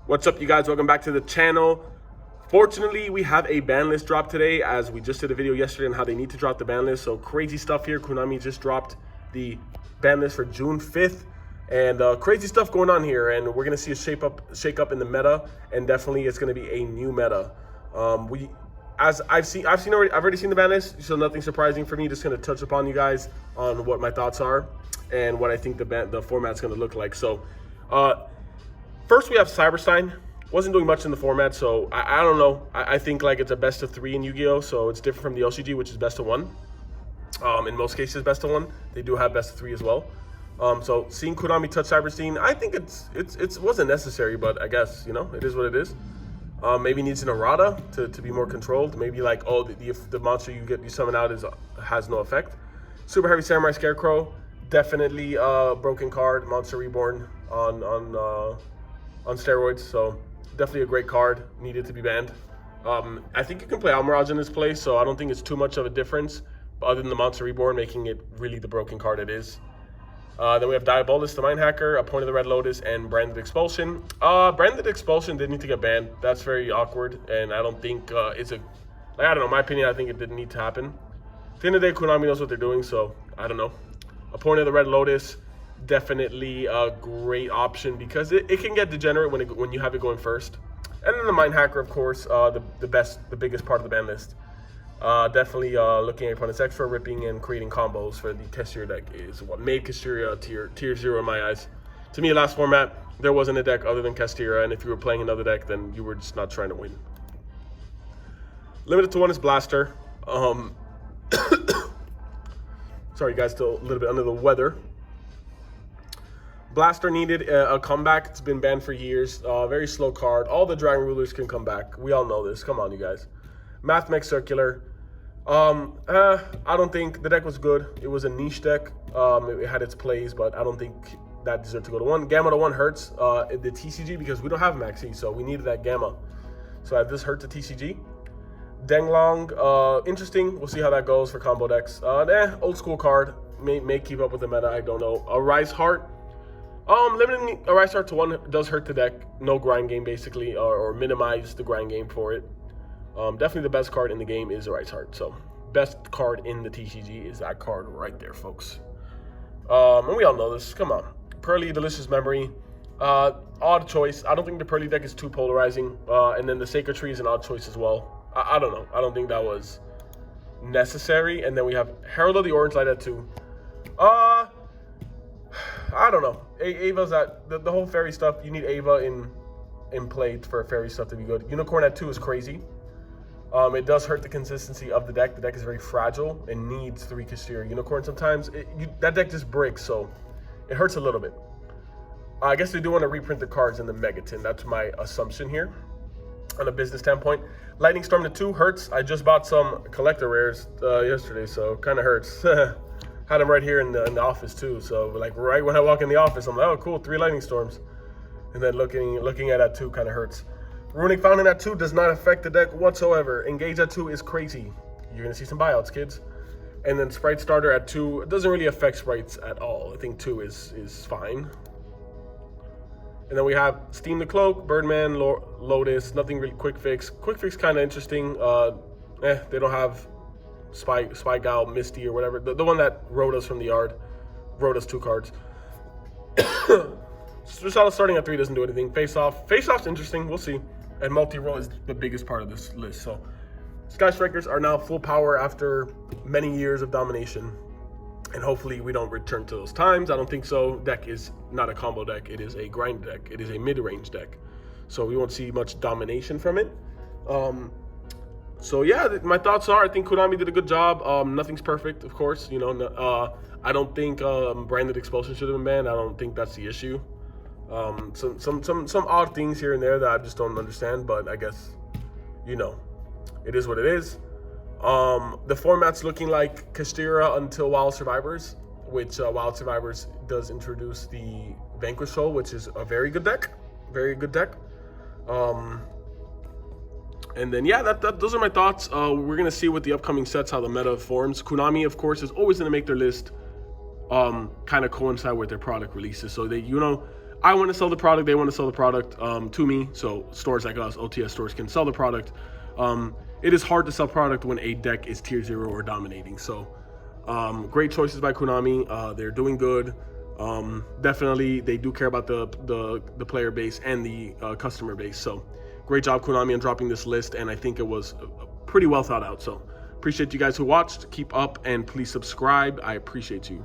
What's up, you guys? Welcome back to the channel. Fortunately, we have a ban list drop today, as we just did a video yesterday on how they need to drop the ban list. So crazy stuff here. Konami just dropped the ban list for June 5th, and crazy stuff going on here. And we're gonna see a shake up in the meta, and definitely it's gonna be a new meta. I've already seen the ban list, so nothing surprising for me. Just gonna touch upon you guys on what my thoughts are and what I think the format's gonna look like. So, first we have Cyberstein. Wasn't doing much in the format, so I don't know. I think like it's a best of 3 in Yu-Gi-Oh, so it's different from the LCG, which is best of 1. In most cases, best of 1. They do have best of 3 as well. So seeing Konami touch Cyberstein, I think it wasn't necessary, but I guess it is what it is. Maybe needs an errata to be more controlled. Maybe like, oh, the monster you summon out has no effect. Super Heavy Samurai Scarecrow, definitely broken card. Monster Reborn on steroids. So definitely a great card. Needed to be banned. I think you can play Almirage in this play, so I don't think it's too much of a difference. Other than the Monster Reborn making it really the broken card it is. Then we have Diabolus, the Mind Hacker, A Point of the Red Lotus, and Branded Expulsion. Branded Expulsion did need to get banned. That's very awkward, and I don't think it's a... I don't know, my opinion, I think it didn't need to happen. At the end of the day, Konami knows what they're doing, so I don't know. A Point of the Red Lotus, definitely a great option because it can get degenerate when you have it going first. And then the Mind Hacker, of course, the biggest part of the ban list. Definitely looking at opponent's extra, ripping and creating combos for the Kashtira deck is what made Kashtira tier 0 in my eyes. To me, last format, there wasn't a deck other than Kashtira, and if you were playing another deck, then you were just not trying to win. Limited to 1 is Blaster. Sorry guys, still a little bit under the weather. Blaster needed a comeback. It's been banned for years. Very slow card. All the Dragon Rulers can come back. We all know this. Come on, you guys. Mathmech Circular. I don't think the deck was good. It was a niche deck. It had its plays, but I don't think that deserved to go to 1. Gamma to 1 hurts the TCG because we don't have Maxi, so we needed that Gamma. So this hurt the TCG. Denglong, interesting. We'll see how that goes for combo decks. Old school card. May keep up with the meta. I don't know. A Rise Heart. Limiting a Rise Heart to 1 does hurt the deck. No grind game, basically, or minimize the grind game for it. Definitely the best card in the game is a Rise Heart. So, best card in the TCG is that card right there, folks. And we all know this. Come on. Pearly Delicious Memory. Odd choice. I don't think the Pearly deck is too polarizing. And then the Sacred Tree is an odd choice as well. I don't know. I don't think that was necessary. And then we have Herald of the Orange Light at 2. I don't know. Ava's that the whole fairy stuff. You need Ava in play for fairy stuff to be good. Unicorn at 2 is crazy. It does hurt the consistency of the deck. The deck is very fragile and needs 3 Kashtira Unicorn sometimes. That deck just breaks, so it hurts a little bit. I guess they do want to reprint the cards in the Megaton. That's my assumption here on a business standpoint. Lightning Storm to 2 hurts. I just bought some collector rares yesterday, so kind of hurts. Had them right here in the office too. So like right when I walk in the office, I'm like, oh cool, 3 Lightning Storms. And then looking at that 2 kind of hurts. Runic Fountain at 2 does not affect the deck whatsoever. Engage at 2 is crazy. You're gonna see some buyouts, kids. And then Sprite Starter at 2, it doesn't really affect sprites at all. I think 2 is fine. And then we have Steam the Cloak, Birdman, Lotus, nothing really Quick Fix. Quick Fix kind of interesting. They don't have Spy Gal, Misty, or whatever. The one that wrote us from the yard wrote us 2 cards. Just starting at 3 doesn't do anything. Face Off's interesting. We'll see. And multi-roll is the biggest part of this list. So Sky Strikers are now full power after many years of domination. And hopefully we don't return to those times. I don't think so. Deck is not a combo deck. It is a grind deck. It is a mid-range deck. So we won't see much domination from it. So yeah, my thoughts are, I think Konami did a good job. Nothing's perfect, of course. I don't think Branded Expulsion should have been banned. I don't think that's the issue. Some odd things here and there that I just don't understand, but I guess it is what it is. The format's looking like Kashtira until Wild Survivors, which Wild Survivors does introduce the Vanquish Soul, which is a very good deck. And then yeah, those are my thoughts. We're gonna see with the upcoming sets how the meta forms. Konami, of course, is always gonna make their list kind of coincide with their product releases. So they, I want to sell the product, they want to sell the product to me. So stores like us, OTS stores, can sell the product. It is hard to sell product when a deck is tier 0 or dominating. So great choices by Konami. They're doing good. Definitely, they do care about the player base and the customer base. So great job, Konami, on dropping this list. And I think it was pretty well thought out. So appreciate you guys who watched. Keep up and please subscribe. I appreciate you.